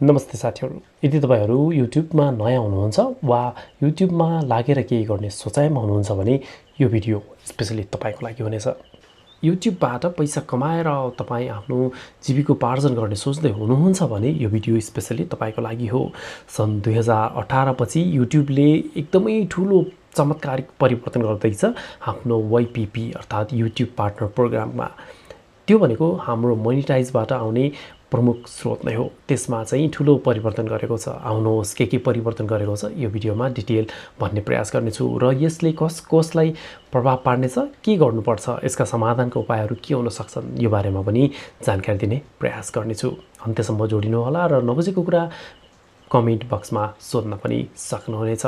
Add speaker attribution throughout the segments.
Speaker 1: नमस्ते साथीहरु, यदि तपाईहरु युट्युबमा नयाँ हुनुहुन्छ वा युट्युबमा लागेर केही गर्ने सोचाइमा हुनुहुन्छ भने यो भिडियो स्पेशली तपाईको लागि हुनेछ। युट्युबबाट पैसा कमाएर तपाई आफ्नो जीविकोपार्जन गर्ने सोच्दै हुनुहुन्छ भने यो भिडियो स्पेशली तपाईको लागि हो। सन् 2018 पछि युट्युबले एकदमै ठूलो चमत्कारिक परिवर्तन गर्दैछ आफ्नो YPP अर्थात युट्युब पार्टनर प्रोग्राममा। त्यो भनेको हाम्रो मोनेटाइजबाट आउने प्रमुख स्रोत नै हो। त्यसमा चाहिँ ठूलो परिवर्तन गरेको छ। आउनुहोस् के परिवर्तन गरेको छ यो भिडियोमा डिटेल भन्ने प्रयास गर्नेछु र यसले कसलाई प्रभाव पार्नेछ, के गर्नुपर्छ, यसका समाधानका उपायहरू के हुन सक्छन् यो बारेमा पनि जानकारी दिने प्रयास गर्नेछु। अन्त्यसम्म जोडिनु होला र नबुझेको कुरा कमेन्ट बक्समा सोध्न पनि सक्नुहुनेछ।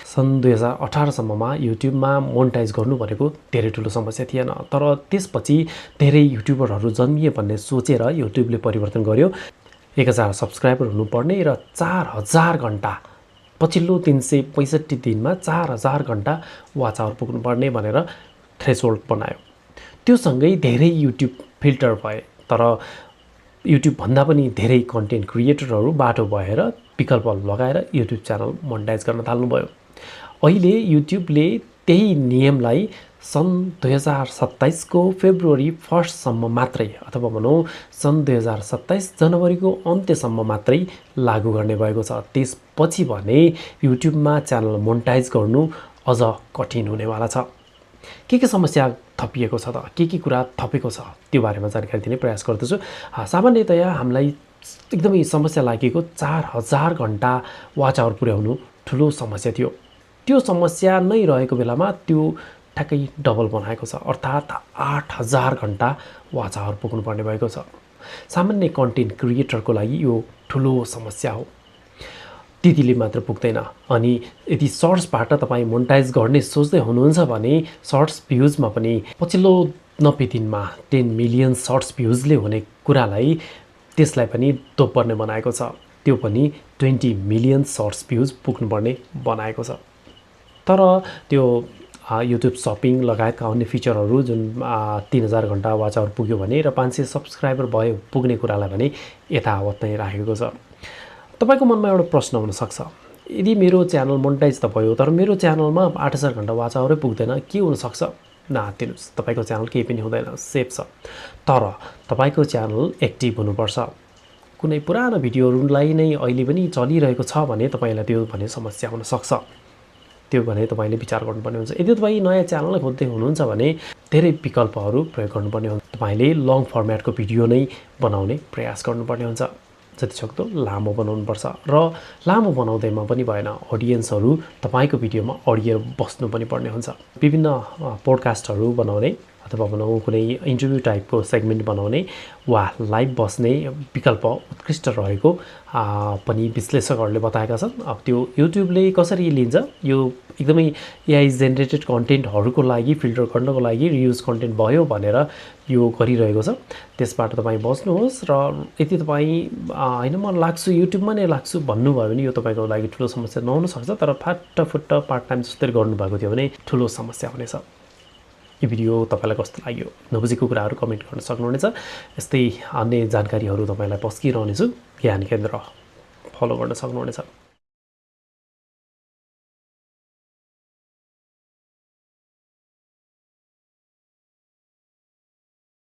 Speaker 1: सन् 2018 सम्ममा युट्युबमा मोनेटाइज गर्नु भनेको धेरै ठूलो समस्या थिएन, तर त्यसपछि धेरै युट्युबरहरू जन्मिए भन्ने सोचेर युट्युबले परिवर्तन गर्यो। 1000 सब्स्क्राइबर हुनुपर्ने र 4000 घण्टा पछिल्लो 365 दिनमा 4000 घण्टा वाच आवर पुग्नुपर्ने भनेर थ्रेशोल्ड बनायो। त्यो सँगै धेरै युट्युब फिल्टर भए, तर युट्युब भन्दा पनि धेरै कन्टेन्ट क्रिएटरहरू बाटो भएर विकल्प लगाएर युट्युब च्यानल मोनेटाइज गर्न थाल्नुभयो। अहिले युट्युबले त्यही नियमलाई सन् 2027 को फेब्रुअरी 1 सम्म मात्रै अथवा भनौं सन् 2027 जनवरीको अन्त्यसम्म मात्रै लागू गर्ने भएको छ। त्यसपछि भने युट्युबमा च्यानल मोनेटाइज गर्नु अझ कठिन हुनेवाला छ। के समस्या थपिएको छ त, के कुरा थपेको छ त्यो बारेमा जानकारी दिने प्रयास गर्दछु। सामान्यतया हामीलाई एकदमै समस्या लागेको 4000 घण्टा वाच आवर पुर्याउनु ठूलो समस्या थियो। त्यो समस्या नै रहेको बेलामा त्यो ठ्याक्कै डबल बनाएको छ, अर्थात 8000 घण्टा वाच आवर पुग्नुपर्ने भएको छ। सामान्य कन्टेन्ट क्रिएटरको लागि यो ठूलो समस्या हो। त्यतिले मात्र पुग्दैन। अनि यदि सर्ट्सबाट तपाई मोनेटाइज गर्ने सोच्दै हुनुहुन्छ भने सर्ट्स भ्युजमा पनि पछिल्लो 90 दिनमा 10 मिलियन सर्ट्स भ्युजले हुने कुरालाई त्यसलाई पनि दोब्बर्ने बनाएको छ। त्यो पनि 20 मिलियन सर्ट्स भ्युज पुग्नुपर्ने बनाएको छ। तर त्यो युट्युब शपिङ लगायतका अन्य फिचरहरू जुन 3000 घण्टा वाच आवर पुग्यो भने र 500 सब्स्क्राइबर भयो पुग्ने कुरालाई भने यथावत नै राखेको छ। तपाईको मनमा एउटा प्रश्न हुन सक्छ, यदि मेरो च्यानल मोनेटाइज त भयो तर मेरो च्यानलमा 8000 घण्टा वाच आवरै पुग्दैन, के हुन सक्छ? नआत्तिनुस्, तपाईको च्यानल केही पनि हुँदैन, सेफ छ। तर तपाईको च्यानल एक्टिभ हुनुपर्छ। कुनै पुरानो भिडियोहरूलाई नै अहिले पनि चलिरहेको छ भने तपाईलाई त्यो भने समस्या हुन सक्छ। त्यो भने तपाईले विचार गर्नुपर्ने हुन्छ। यदि तपाई नयाँ च्यानल खोज्दै हुनुहुन्छ भने धेरै विकल्पहरू प्रयोग गर्नुपर्ने हुन्छ। तपाईले लङ फर्मेटको भिडियो नै बनाउने प्रयास गर्नुपर्ने हुन्छ। जतिसक्दो लामो बनाउनुपर्छ र लामो बनाउँदैमा पनि भएन, अडियन्सहरू तपाईको भिडियोमा अडिएर बस्नु पनि पर्ने हुन्छ। विभिन्न पोडकास्टहरू बनाउने अथवा भनौं कुनै इन्टरभ्यु टाइपको सेगमेन्ट बनाउने वा लाइभ बस्ने विकल्प उत्कृष्ट रहेको पनि विश्लेषकहरूले बताएका छन्। अब त्यो युट्युबले कसरी लिन्छ, यो एकदमै एआई जेनेरेटेड कन्टेन्टहरूको लागि फिल्टर गर्नको लागि रियुज कन्टेन्ट भयो भनेर यो गरिरहेको छ। त्यसबाट तपाई बच्नुहोस् र यदि तपाई हैन म लाग्छु युट्युबमा नै लाग्छु भन्नुभयो भने यो तपाईको लागि ठूलो समस्या नहुन सक्छ, तर फाटफुट पार्ट टाइम जस्तै गर्नुभएको थियो भने ठूलो समस्या हुनेछ। यो भिडियो तपाईलाई कस्तो लाग्यो, नबुझेको कुराहरू कमेन्ट गर्न सक्नुहुनेछ। यस्तै अन्य जानकारीहरू तपाईलाई पस्किरहनेछु। ज्ञान केन्द्र फलो गर्न सक्नुहुनेछ।